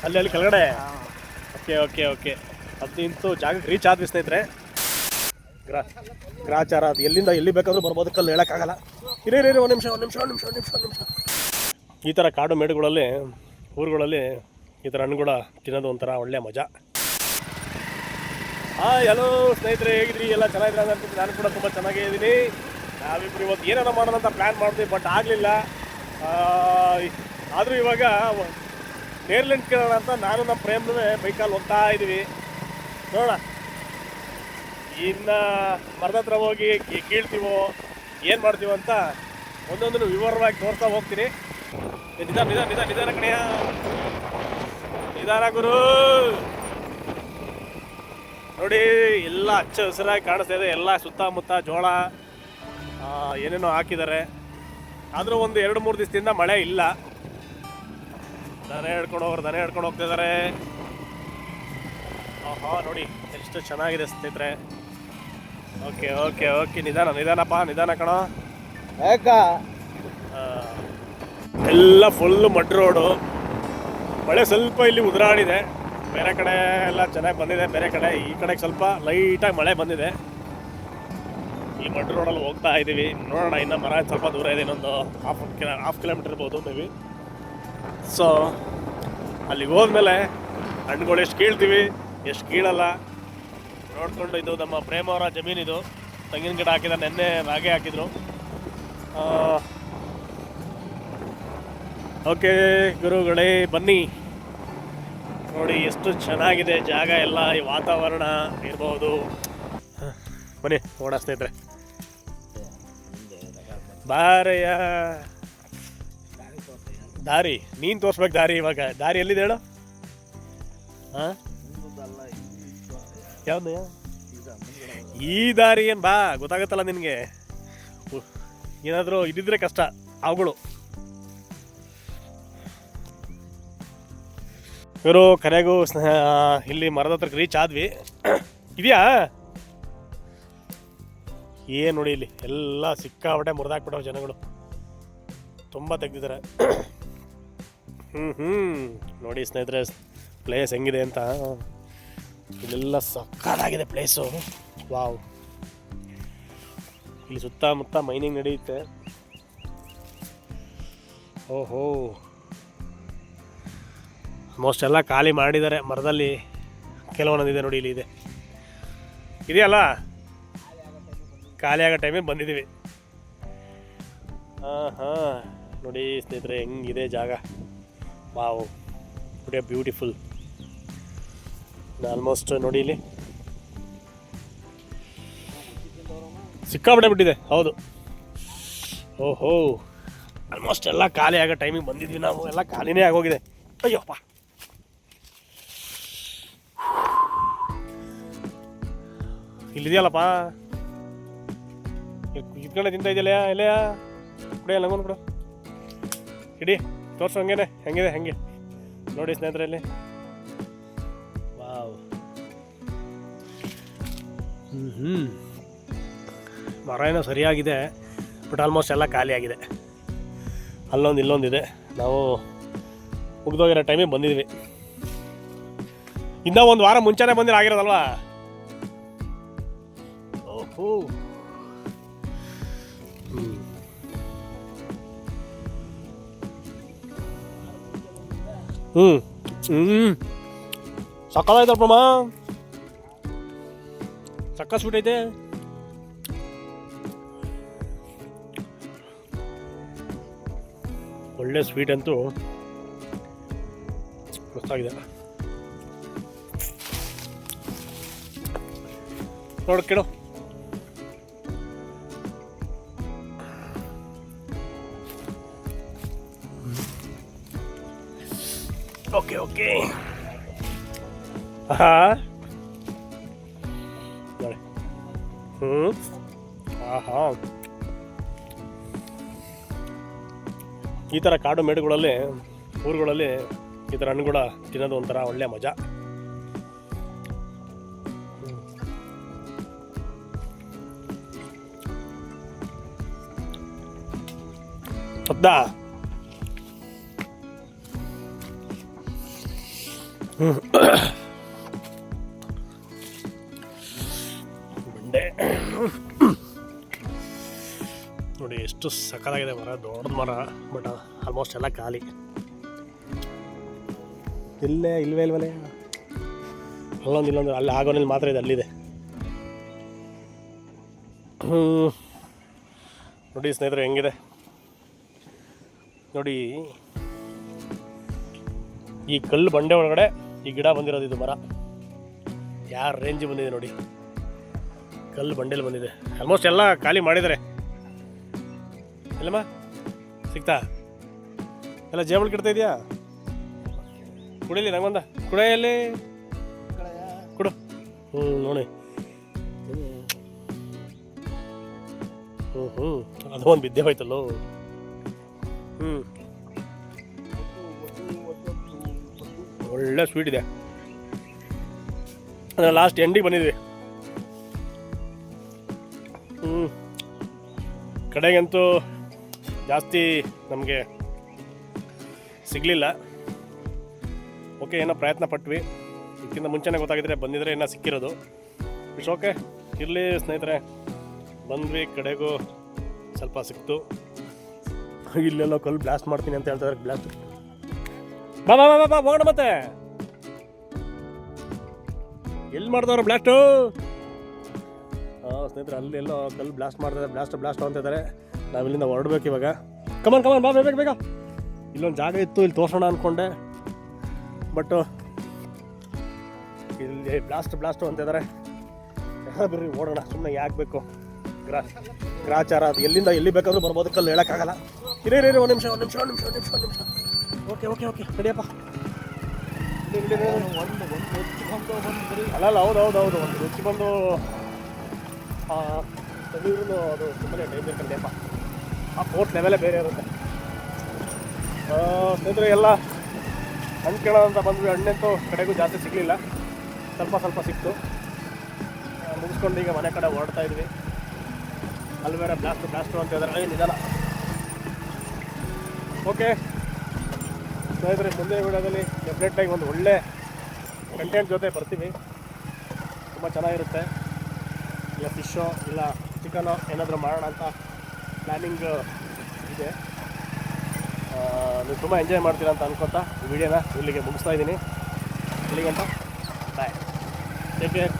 ಅಲ್ಲಿ ಕೆಳಗಡೆ. Okay okay okay, ಅದು ಇಂತೂ ಜಾಗಕ್ಕೆ ರೀಚ್ ಆದ್ವಿ ಸ್ನೇಹಿತರೆ. ಗ್ರಾಚಾರ ಅದು ಎಲ್ಲಿಂದ ಎಲ್ಲಿ ಬೇಕಾದ್ರೂ ಬರ್ಬೋದು, ಕಲ್ಲು ಹೇಳೋಕ್ಕಾಗಲ್ಲ. ಇರೇ ಒಂದು ನಿಮಿಷ. ಈ ಥರ ಕಾಡು ಮೇಡುಗಳಲ್ಲಿ, ಊರುಗಳಲ್ಲಿ ಈ ಥರ ಹಣ್ಣುಗಳ ತಿನ್ನೋದು ಒಂಥರ ಒಳ್ಳೆ ಮಜಾ. ಹಲೋ ಸ್ನೇಹಿತರೆ, ಹೇಗಿದ್ರಿ? ಎಲ್ಲ ಚೆನ್ನಾಗಿದ್ರೆ ಅಂತ ನಾನು ಕೂಡ ತುಂಬ ಚೆನ್ನಾಗೇ ಇದ್ದೀನಿ. ನಾವಿಬ್ಬರು ಇವತ್ತು ಏನಾರ ಮಾಡೋಣ ಅಂತ ಪ್ಲ್ಯಾನ್ ಮಾಡಿದ್ವಿ, ಬಟ್ ಆಗಲಿಲ್ಲ. ಆದರೂ ಇವಾಗ ನೇರ್ಲೆಂಟ್ ಕೇಳೋಣ ಅಂತ ನಾನು ನಮ್ಮ ಪ್ರೇಮ್ನೂ ಬೈಕಲ್ಲಿ ಹೋಗ್ತಾ ಇದ್ದೀವಿ. ನೋಡೋಣ ಇನ್ನು ಮರದ ಹತ್ರ ಹೋಗಿ ಕೀಳ್ತೀವೋ ಏನು ಮಾಡ್ತೀವೋ ಅಂತ ಒಂದೊಂದನ್ನು ವಿವರವಾಗಿ ತೋರಿಸ್ತಾ ಹೋಗ್ತೀನಿ. ನಿಧಾನ ಕಣೆಯ, ನಿಧಾನ ಗುರು. ನೋಡಿ ಎಲ್ಲ ಹಚ್ಚ ಹಸಿರಾಗಿ ಕಾಣಿಸ್ತಾ ಇದೆ. ಎಲ್ಲ ಸುತ್ತಮುತ್ತ ಜೋಳ ಏನೇನೋ ಹಾಕಿದ್ದಾರೆ. ಆದರೂ ಒಂದು 2-3 ದಿವಸದಿಂದ ಮಳೆ ಇಲ್ಲ. ದನ ಹಿಡ್ಕೊಂಡು ಹೋಗ್ತಿದ್ದಾರೆ. ನೋಡಿ ಎಷ್ಟು ಚೆನ್ನಾಗಿದೆ ಸ್ನೇಹಿತರೆ. ಓಕೆ ನಿಧಾನ ಕಣೋ. ಎಲ್ಲ ಫುಲ್ಲು ಮಡ್ ರೋಡು. ಮಳೆ ಸ್ವಲ್ಪ ಇಲ್ಲಿ ಉದುರಾಡಿದೆ. ಬೇರೆ ಕಡೆ ಎಲ್ಲ ಚೆನ್ನಾಗಿ ಬಂದಿದೆ, ಬೇರೆ ಕಡೆ ಈ ಕಡೆಗೆ ಸ್ವಲ್ಪ ಲೈಟಾಗಿ ಮಳೆ ಬಂದಿದೆ. ಈ ಮಡ್ ರೋಡಲ್ಲಿ ಹೋಗ್ತಾ ಇದ್ದೀವಿ. ನೋಡೋಣ, ಇನ್ನು ಮರ ಸ್ವಲ್ಪ ದೂರ ಇದೆ, ಇನ್ನೊಂದು ಹಾಫ್ ಕಿಲೋಮೀಟರ್ ಇರ್ಬೋದು ಮೇ ಬಿ. ಸೊ ಅಲ್ಲಿಗೆ ಹೋದ್ಮೇಲೆ ಹಣ್ಣುಗಳು ಎಷ್ಟು ಕೀಳ್ತೀವಿ ಎಷ್ಟು ಕೀಳಲ್ಲ ನೋಡಿಕೊಂಡು. ಇದು ನಮ್ಮ ಪ್ರೇಮ ಅವರ ಜಮೀನಿದು. ತೆಂಗಿನ ಗಿಡ ಹಾಕಿದ, ನೆನ್ನೆ ರಾಗಿ ಹಾಕಿದ್ರು. ಓಕೆ ಗುರುಗಳೇ, ಬನ್ನಿ. ನೋಡಿ ಎಷ್ಟು ಚೆನ್ನಾಗಿದೆ ಜಾಗ ಎಲ್ಲ, ಈ ವಾತಾವರಣ ಇರ್ಬೋದು. ಬನ್ನಿ ನೋಡ ಸ್ನೇಹಿತರೆ. ಬಾರಯ್ಯ, ದಾರಿ ನೀನು ತೋರಿಸ್ಬೇಕು. ದಾರಿ ಇವಾಗ ದಾರಿ ಎಲ್ಲಿದೆ ಹೇಳು? ಯಾವ್ದು ಈ ದಾರಿ? ಏನು ಬಾ, ಗೊತ್ತಾಗತ್ತಲ್ಲ ನಿನಗೆ. ಏನಾದರೂ ಇದ್ದಿದ್ರೆ ಕಷ್ಟ. ಅವುಗಳು ಇವರು ಕರೆಗೂ ಇಲ್ಲಿ ಮರದ ಹತ್ರಕ್ಕೆ ರೀಚ್ ಆದ್ವಿ. ಇದೆಯಾ ಏನು ನೋಡಿ, ಇಲ್ಲಿ ಎಲ್ಲ ಸಿಕ್ಕಾಪಟ್ಟೆ ಮುರಿದಾಕ್ಬಿಟ್ಟವು ಜನಗಳು, ತುಂಬ ತೆಗ್ದಿದ್ದಾರೆ. ನೋಡಿ ಸ್ನೇಹಿತರೆ ಪ್ಲೇಸ್ ಹೆಂಗಿದೆ ಅಂತ. ಇಲ್ಲೆಲ್ಲ ಸಕ್ಕತ್ತಾಗಿದೆ ಪ್ಲೇಸು. ವಾವ್, ಇಲ್ಲಿ ಸುತ್ತಮುತ್ತ ಮೈನಿಂಗ್ ನಡೆಯುತ್ತೆ. ಓಹೋ, ಆಲ್ಮೋಸ್ಟ್ ಎಲ್ಲ ಖಾಲಿ ಮಾಡಿದ್ದಾರೆ. ಮರದಲ್ಲಿ ಕೆಲವೊಂದಿದೆ ನೋಡಿ, ಇಲ್ಲಿ ಇದೆ. ಇದೆಯಲ್ಲ, ಖಾಲಿ ಆಗೋ ಟೈಮಿಗೆ ಬಂದಿದ್ದೀವಿ. ನೋಡಿ ಸ್ನೇಹಿತರೆ ಹೆಂಗಿದೆ ಜಾಗ. Wow, beautiful. ಆಲ್ಮೋಸ್ಟ್ ನೋಡಿ ಇಲ್ಲಿ ಸಿಕ್ಕಾಪಟ್ಟೆ ಬಿಟ್ಟಿದೆ. ಹೌದು, ಓಹೋ, ಆಲ್ಮೋಸ್ಟ್ ಎಲ್ಲ ಖಾಲಿ ಆಗೋ ಟೈಮಿಗೆ ಬಂದಿದ್ವಿ ನಾವು. ಎಲ್ಲ ಖಾಲಿನೇ ಆಗೋಗಿದೆ. ಅಯ್ಯಪ್ಪ, ಇಲ್ಲಿದೆಯಲ್ಲಪ್ಪ, ಇದ್ಕೊಂಡೆ ತಿಂತ ಇದೆಯಲ್ಲ. ಎಲೆಯ ಕುಡಿಯ ನಂಗೊಂದು ಕೊಡು, ಇಡೀ ತೋರಿಸು. ಹೆಂಗಿದೆ ಹೆಂಗೆ ನೋಡಿ ಸ್ನೇಹಿತರೆ ಇಲ್ಲಿ. ವಾವ್, ಮರ ಏನೋ ಸರಿಯಾಗಿದೆ, ಬಟ್ ಆಲ್ಮೋಸ್ಟ್ ಎಲ್ಲ ಖಾಲಿ ಆಗಿದೆ. ಅಲ್ಲೊಂದು ಇಲ್ಲೊಂದಿದೆ. ನಾವು ಮುಗ್ದೋಗಿರೋ ಟೈಮಿಗೆ ಬಂದಿದ್ವಿ. ಇನ್ನೂ 1 ವಾರ ಮುಂಚೆನೇ ಬಂದಿರೋ ಆಗಿರೋದಲ್ವಾ. ಓಹೋ, ಸಕ್ಕತ್ತಾಯ್ತಪ್ಪ, ಸಕ್ಕ ಸ್ವೀಟ್ ಐತೆ. ಒಳ್ಳೆ ಸ್ವೀಟ್ ಅಂತೂ ಗೊತ್ತಾಗಿದೆ. ನೋಡು ಕೇಳು. ಓಕೆ ನೋಡಿ. ಈ ಥರ ಕಾಡು ಮೇಡುಗಳಲ್ಲಿ, ಊರುಗಳಲ್ಲಿ ಈ ಥರ ಹಣ್ಣುಗಳ ತಿನ್ನೋದು ಒಂಥರ ಒಳ್ಳೆ ಮಜಾ. ಹೌದಾ? ಬಂಡೆ ನೋಡಿ ಎಷ್ಟು ಸಕ್ಕತ್ತಾಗಿದೆ ಮರ, ದೊಡ್ಡ ಮರ. ಬಟ್ ಆಲ್ಮೋಸ್ಟ್ ಎಲ್ಲ ಖಾಲಿ. ಇಲ್ವೇ ಇಲ್ಲೊಂದು ಅಲ್ಲಿ ಆಗೋನಲ್ಲಿ ಮಾತ್ರ ಇದೆ, ಅಲ್ಲಿದೆ. ನೋಡಿ ಸ್ನೇಹಿತರೆ ಹೆಂಗಿದೆ ನೋಡಿ, ಈ ಕಲ್ಲು ಬಂಡೆ ಒಳಗಡೆ ಈ ಗಿಡ ಬಂದಿರೋದು. ಇದು ಮರ ಯಾರ ರೇಂಜ್ ಬಂದಿದೆ ನೋಡಿ, ಕಲ್ಲು ಬಂಡೆಲಿ ಬಂದಿದೆ. ಆಲ್ಮೋಸ್ಟ್ ಎಲ್ಲ ಖಾಲಿ ಮಾಡಿದ್ದಾರೆ. ಎಲ್ಲಮ್ಮ ಸಿಗ್ತಾ ಎಲ್ಲ ಜೇಬಲ್ ಕಿಡ್ತಾ ಇದೆಯಾ? ಕುಡಿಲಿ ನಂಗೊಂದ ಕುಡಿಯಲ್ಲಿ ಕೊಡು. ನೋಡಿ ಅದು ಒಂದು ಬಿದ್ದೆ ಹೋಯ್ತಲ್ಲೋ. ಒಳ್ಳೆ ಸ್ವೀಟ್ ಇದೆ. ಅಂದರೆ ಲಾಸ್ಟ್ ಎಂಡಿಗೆ ಬಂದಿದ್ವಿ. ಕಡೆಗಂತೂ ಜಾಸ್ತಿ ನಮಗೆ ಸಿಗಲಿಲ್ಲ. ಓಕೆ, ಏನೋ ಪ್ರಯತ್ನ ಪಟ್ವಿ. ಇದಕ್ಕಿಂತ ಮುಂಚೆನೇ ಗೊತ್ತಾಗಿದ್ರೆ ಬಂದಿದ್ರೆ ಏನೋ ಸಿಕ್ಕಿರೋದು. ಇಟ್ಸ್ ಓಕೆ, ಇರಲಿ ಸ್ನೇಹಿತರೆ. ಬಂದ್ವಿ, ಕಡೆಗೂ ಸ್ವಲ್ಪ ಸಿಕ್ತು. ಇಲ್ಲೆಲ್ಲೋ ಕಲ್ಲು ಬ್ಲಾಸ್ಟ್ ಮಾಡ್ತೀನಿ ಅಂತ ಹೇಳ್ತಾರೆ. ಬ್ಲಾಸ್ಟ್ ಬಾ ಬಾ ಬಾ ಬಾ ಹೋಗೋಣ. ಮತ್ತೆ ಎಲ್ಲಿ ಮಾಡ್ದವ್ರು ಬ್ಲಾಸ್ಟು? ಸ್ನೇಹಿತರೆ, ಅಲ್ಲಿ ಎಲ್ಲೋ ಕಲ್ಲು ಬ್ಲಾಸ್ಟ್ ಮಾಡ್ತಾರೆ. ಬ್ಲಾಸ್ಟ್ ಅಂತ ಇದ್ದಾರೆ. ನಾವು ಇಲ್ಲಿಂದ ಹೊರಡ್ಬೇಕು ಇವಾಗ. ಕಮನ್ ಬಾ, ಬೇಗ. ಇಲ್ಲೊಂದು ಜಾಗ ಇತ್ತು, ಇಲ್ಲಿ ತೋರ್ಸೋಣ ಅಂದ್ಕೊಂಡೆ. ಬಟ್ ಇಲ್ಲಿ ಬ್ಲಾಸ್ಟು ಅಂತ ಇದ್ದಾರೆ. ಬರ್ರಿ ಓಡೋಣ, ಸುಮ್ಮನೆ ಯಾಕೆ ಬೇಕು ಗ್ರಾಚಾರ. ಅದು ಎಲ್ಲಿ ಬೇಕಾದ್ರೂ ಬರ್ಬೋದು, ಕಲ್ಲು ಹೇಳೋಕ್ಕಾಗಲ್ಲ. ಇರೇ ಒಂದು ನಿಮಿಷ. ಓಕೆ ನಡಿಯಪ್ಪ. ಅಲ್ಲ ಹೌದು, ಒಂದು ರುಚಿ ಬಂದು ತೆಗೆದ್ರು ಅದು ಸುಮ್ಮನೆ ಟೈಮ್ ಬೇಕಂಡೆಯಪ್ಪ. ಆ ಪೋರ್ಟ್ ಲೆವೆಲೇ ಬೇರೆ ಇರುತ್ತೆ. ಸ್ನೇಹಿತರೆ, ಎಲ್ಲ ಹಣ್ಣು ಕೇಳೋದಂತ ಬಂದ್ವಿ. ಹಣ್ಣಂತೂ ಕಡೆಗೂ ಜಾಸ್ತಿ ಸಿಗಲಿಲ್ಲ, ಸ್ವಲ್ಪ ಸಿಕ್ತು. ಮುಗಿಸ್ಕೊಂಡು ಈಗ ಮನೆ ಕಡೆ ಹೊರಡ್ತಾ ಇದ್ವಿ. ಅಲ್ಲಿ ಬೇರೆ ಬ್ಲಾಸ್ಟು ಅಂತ ಹೇಳಿದ್ರೆ ನಿಧಾನ. ಓಕೆ ಸ್ನೇಹಿತರೆ, ಮುಂದಿನ ವಿಡಿಯೋದಲ್ಲಿ ಡೆಫಿನೆಟ್ಟಾಗಿ ಒಂದು ಒಳ್ಳೆ ಕಂಟೆಂಟ್ ಜೊತೆ ಬರ್ತೀವಿ. ತುಂಬ ಚೆನ್ನಾಗಿರುತ್ತೆ. ಇಲ್ಲ ಫಿಶೋ ಇಲ್ಲ ಚಿಕನೋ ಏನಾದರೂ ಮಾಡೋಣ ಅಂತ ಪ್ಲ್ಯಾನಿಂಗ್ ಇದೆ. ನೀವು ತುಂಬ ಎಂಜಾಯ್ ಮಾಡ್ತೀರಾ ಅಂತ ಅನ್ಕೊತಾ ಈ ವಿಡಿಯೋನ ಇಲ್ಲಿಗೆ ಮುಗಿಸ್ತಾ ಇದ್ದೀನಿ. ಇಲ್ಲಿಗಂಟ ಬಾಯ್, ಟೇಕ್ ಕೇರ್.